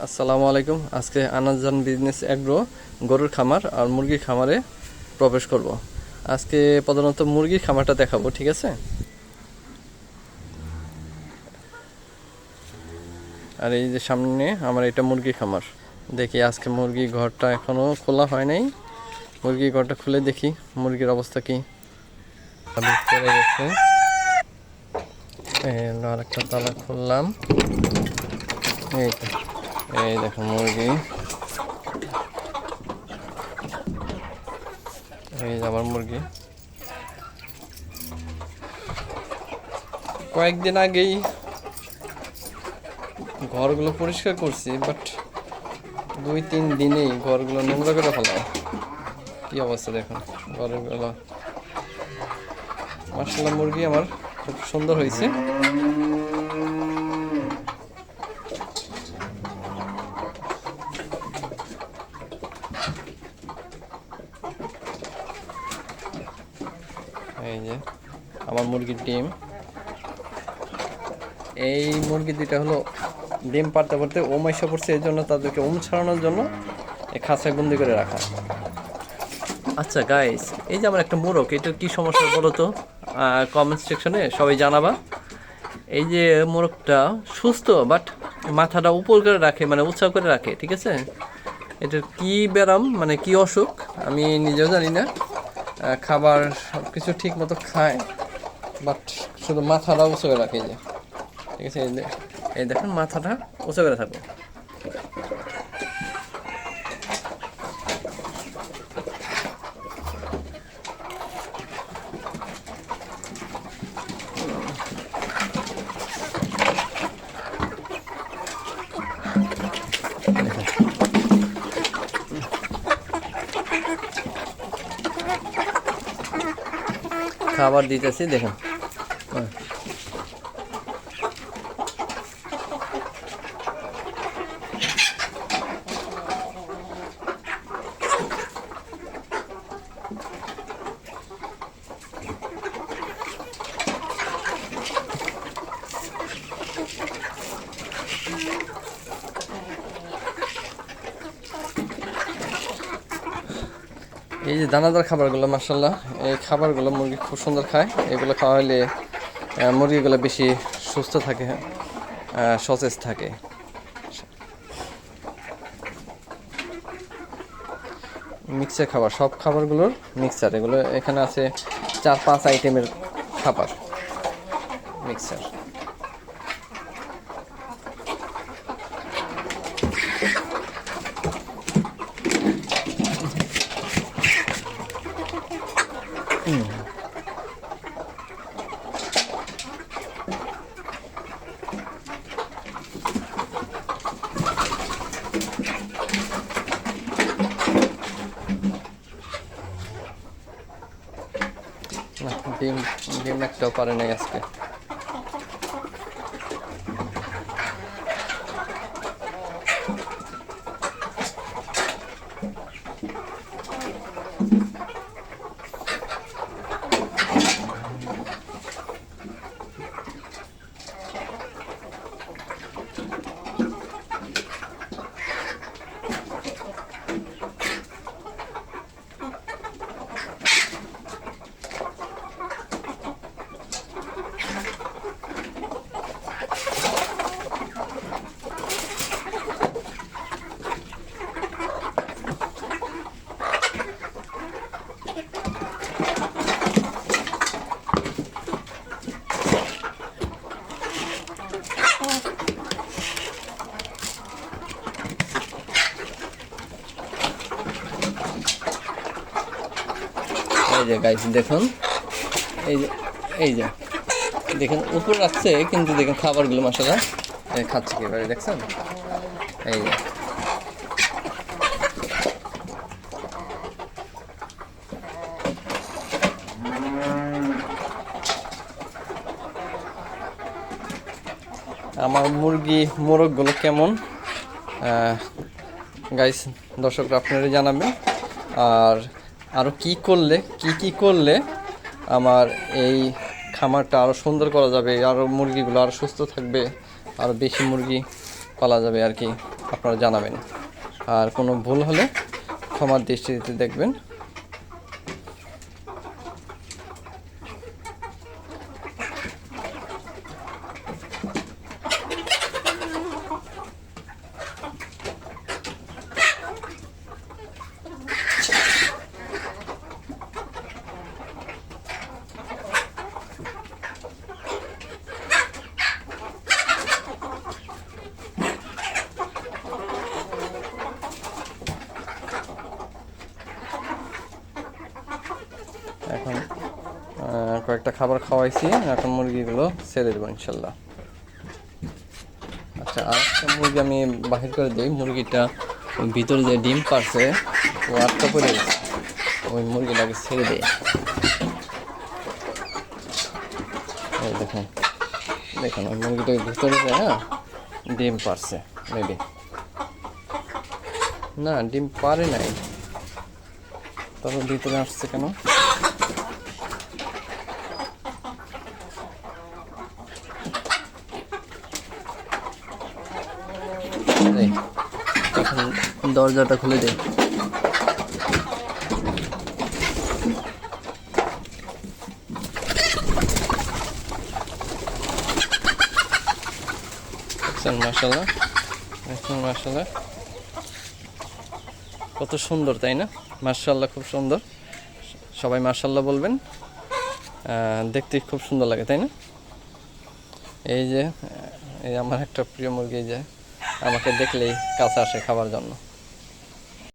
আসসালামু আলাইকুম। আজকে আনাজান বিজনেস এগ্রো গরুর খামার আর মুরগির খামারে প্রবেশ করব। আজকে প্রধানত মুরগির খামারটা দেখাবো, ঠিক আছে? আর এই যে সামনে আমার এটা মুরগির খামার। দেখি আজকে মুরগির ঘরটা এখনো খোলা হয় নাই। মুরগির ঘরটা খুলে দেখি মুরগির অবস্থা কি। পড়ে গেছে, আর একটা তালা খুললাম। এই তো, এই দেখো মুরগি। এই যে আমার মুরগি। কয়েকদিন আগেই ঘরগুলো পরিষ্কার করছি, বাট 2-3 দিনেই ঘরগুলো নোংরা করে ফেলা। কি অবস্থা দেখুন ঘরগুলো। মাশাআল্লাহ, মুরগি আমার খুব সুন্দর হয়েছে। এই যে আমার মুরগির ডিম। এই মুরগি দুইটা হলো ডিম পাড়তে পারতে ওম এসে পড়ছে, এই জন্য তাদেরকে ওম ছাড়ানোর জন্য এই খাঁচায় বন্দি করে রাখা। আচ্ছা গাইস, এই যে আমার একটা মোরগ, এটার কি সমস্যা বলো তো? কমেন্ট সেকশনে সবাই জানাবা। এই যে মোরগটা সুস্থ, বাট মাথাটা উপর করে রাখে, মানে উৎসাহ করে রাখে, ঠিক আছে? এটার কি ব্যারাম, মানে কি অসুখ আমি নিজেও জানি না। খাবার সব কিছু ঠিক মতো খায়, বাট শুধু মাথাটা উঁচু করে রাখে। যে ঠিক আছে, এই দেখুন মাথাটা উঁচু করে থাকবে। খাবার দিতেছি দেখুন। এই যে দানাদার খাবারগুলো, মাশাআল্লাহ এই খাবারগুলো মুরগি খুব সুন্দর খায়। এগুলো খাওয়া হলে মুরগিগুলো বেশি সুস্থ থাকে, সতেজ থাকে। মিক্সার খাবার, সব খাবারগুলোর মিক্সার। এগুলো এখানে আছে 4-5 আইটেমের খাবার মিক্সার। ডিম ডিম একটাও পারে নাই আজকে। এই যে গাইস দেখুন, এই যে এই যে দেখুন উপর রাখছে, কিন্তু দেখুন খাবারগুলো মাশাআল্লাহ খাচ্ছে কিভাবে, দেখছেন? এই যে আমার মোরগগুলো কেমন গাইস, দর্শকরা আপনারা জানাবেন। আর আরও কি করলে আমার এই খামারটা আরও সুন্দর করা যাবে, আরও মুরগিগুলো আরও সুস্থ থাকবে, আরও বেশি মুরগি পালা যাবে আর কি। আপনারা জানাবেন, আর কোনো ভুল হলে ক্ষমার দৃষ্টিতে দেখবেন। এখন কয়েকটা খাবার খাওয়াইছি, এখন মুরগিগুলো ছেড়ে দেবো ইনশাল্লাহ। আচ্ছা, আরেকটা মুরগি আমি বাহির করে দিই। মুরগিটা ওই ভিতরে যে ডিম পারছে ও আটকা পড়ে গেছে, ওই মুরগিটাকে ছেড়ে দিই। এই দেখুন দেখুন ওই মুরগিটার ভিতরে যে ডিম পারছে, মেবি না ডিম পারে নাই, তবে ভিতরে আসছে কেন? এখন দরজাটা খুলে দেয়। মাশাআল্লাহ, মাশাআল্লাহ, কত সুন্দর তাই না? মাশাআল্লাহ, খুব সুন্দর। সবাই মাশাআল্লাহ বলবেন, দেখতে খুব সুন্দর লাগে তাই না? এই যে এই আমার একটা প্রিয় মুরগি, যে আমাকে দেখলেই কাছে আসে খাবার জন্য।